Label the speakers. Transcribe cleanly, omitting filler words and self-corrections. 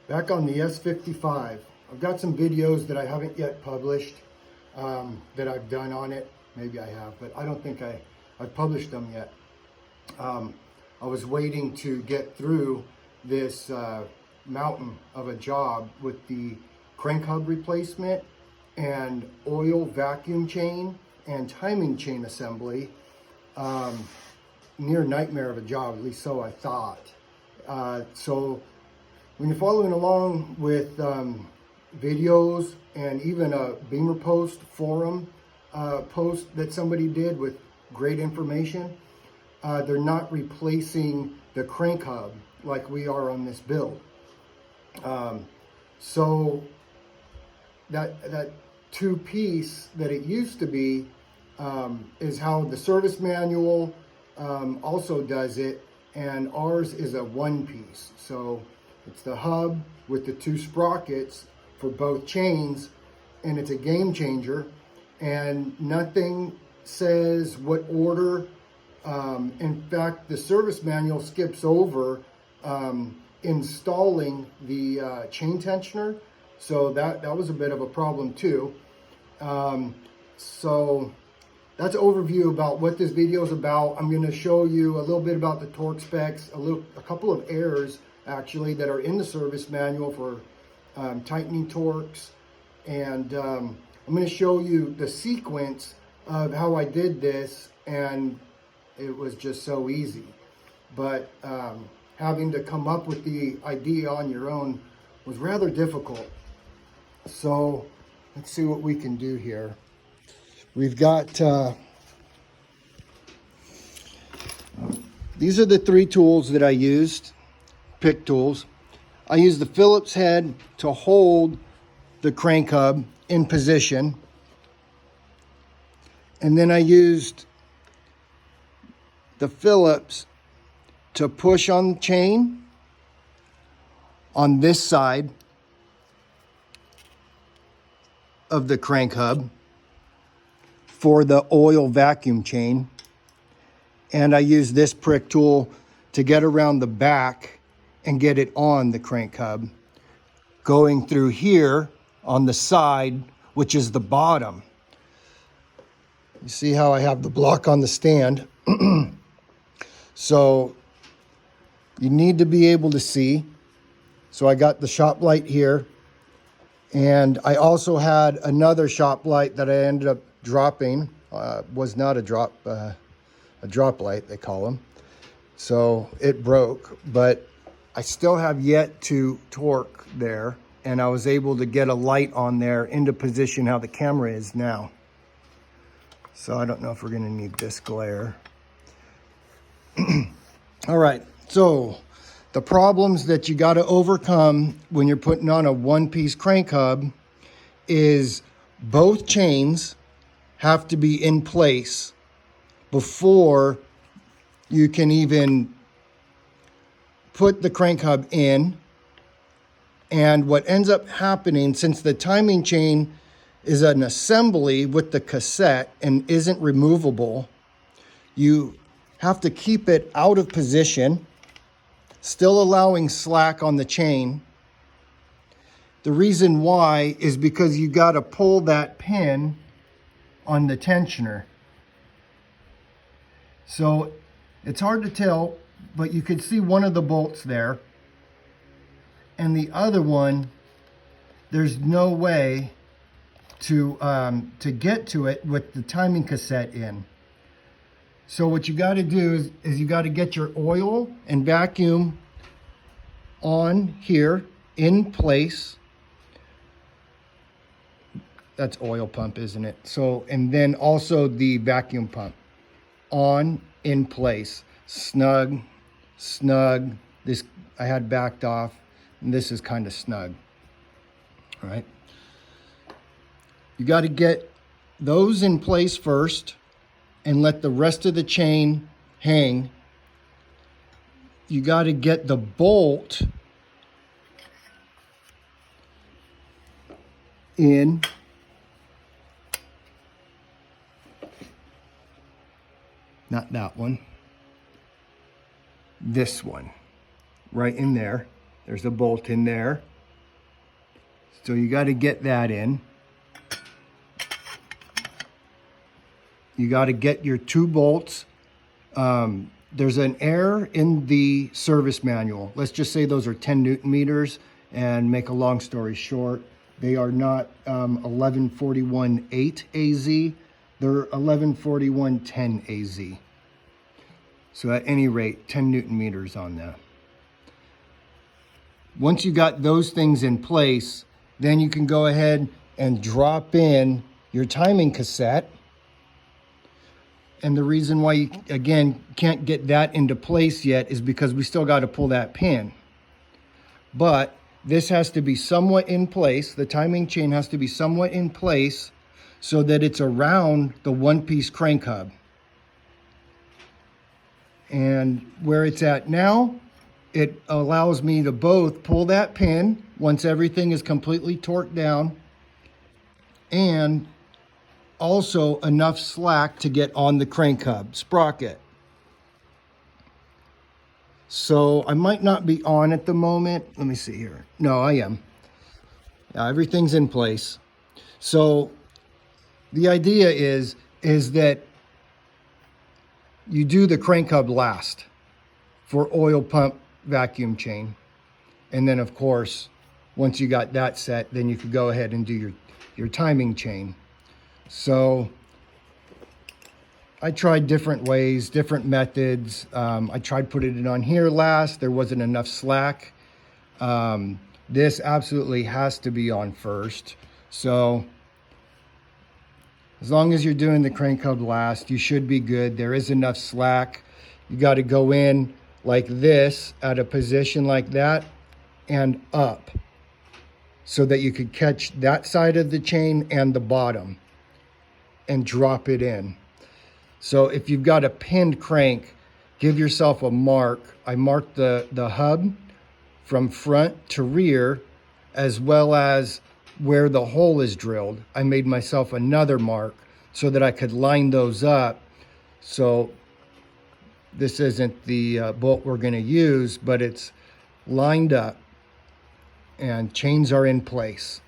Speaker 1: Back on the S55, I've got some videos that I haven't yet published that I've done on it. Maybe I have, but I don't think I've published them yet. I was waiting to get through this mountain of a job with the crank hub replacement and oil vacuum chain and timing chain assembly. Near nightmare of a job, at least so I thought. So when you're following along with videos and even a Beamer post forum post that somebody did with great information, they're not replacing the crank hub like we are on this build. So that two-piece that it used to be is how the service manual also does it, and ours is a one-piece. So it's the hub with the two sprockets for both chains, and it's a game changer, and nothing says what order. In fact, the service manual skips over installing the chain tensioner, so that was a bit of a problem too. So that's an overview about what this video is about. I'm going to show you a little bit about the torque specs, a couple of errors actually that are in the service manual for tightening torques, and I'm going to show you the sequence of how I did this, and it was just so easy. But having to come up with the idea on your own was rather difficult. So let's see what we can do here. We've got, these are the three tools that I used, pick tools. I used the Phillips head to hold the crank hub in position. And then I used the Phillips to push on the chain on this side of the crank hub for the oil vacuum chain. And I use this prick tool to get around the back and get it on the crank hub, going through here on the side, which is the bottom. You see how I have the block on the stand? So you need to be able to see. So I got the shop light here, and I also had another shop light that I ended up dropping. Was not a drop light, they call them. So it broke, but I still have yet to torque there, and I was able to get a light on there into position how the camera is now. So I don't know if we're gonna need this glare. All right, so the problems that you gotta overcome when you're putting on a one-piece crank hub is both chains have to be in place before you can even put the crank hub in. And what ends up happening, since the timing chain is an assembly with the cassette and isn't removable, you have to keep it out of position, still allowing slack on the chain. The reason why is because you got to pull that pin on the tensioner. So it's hard to tell, but you could see one of the bolts there, and the other one, there's no way to get to it with the timing cassette in. So what you got to do is you got to get your oil and vacuum on here in place. That's oil pump, isn't it? So, and then also the vacuum pump on in place. Snug. This I had backed off, and this is kind of snug. All right. You got to get those in place first and let the rest of the chain hang. You got to get the bolt in. Not that one. This one. Right in there. There's a bolt in there. So you got to get that in. You got to get your 2 bolts. There's an error in the service manual. Let's just say those are 10 Newton meters, and make a long story short, they are not 1141.8 AZ. They're 1141.10 AZ. So at any rate, 10 Newton meters on that. Once you got those things in place, then you can go ahead and drop in your timing cassette. And the reason why you, again, can't get that into place yet is because we still got to pull that pin. But this has to be somewhat in place. The timing chain has to be somewhat in place so that it's around the 1-piece crank hub. And where it's at now, it allows me to both pull that pin once everything is completely torqued down, and also enough slack to get on the crank hub sprocket. So I might not be on at the moment. Let me see here. No, I am. Everything's in place. So the idea is that you do the crank hub last for oil pump vacuum chain. And then of course, once you got that set, then you could go ahead and do your timing chain. So I tried different ways, different methods. I tried putting it on here last. There wasn't enough slack. This absolutely has to be on first. So as long as you're doing the crank hub last, you should be good. There is enough slack. You got to go in like this at a position like that and up so that you could catch that side of the chain and the bottom and drop it in. So if you've got a pinned crank, give yourself a mark. I marked the hub from front to rear, as well as where the hole is drilled. I made myself another mark so that I could line those up. So this isn't the bolt we're gonna use, but it's lined up and chains are in place.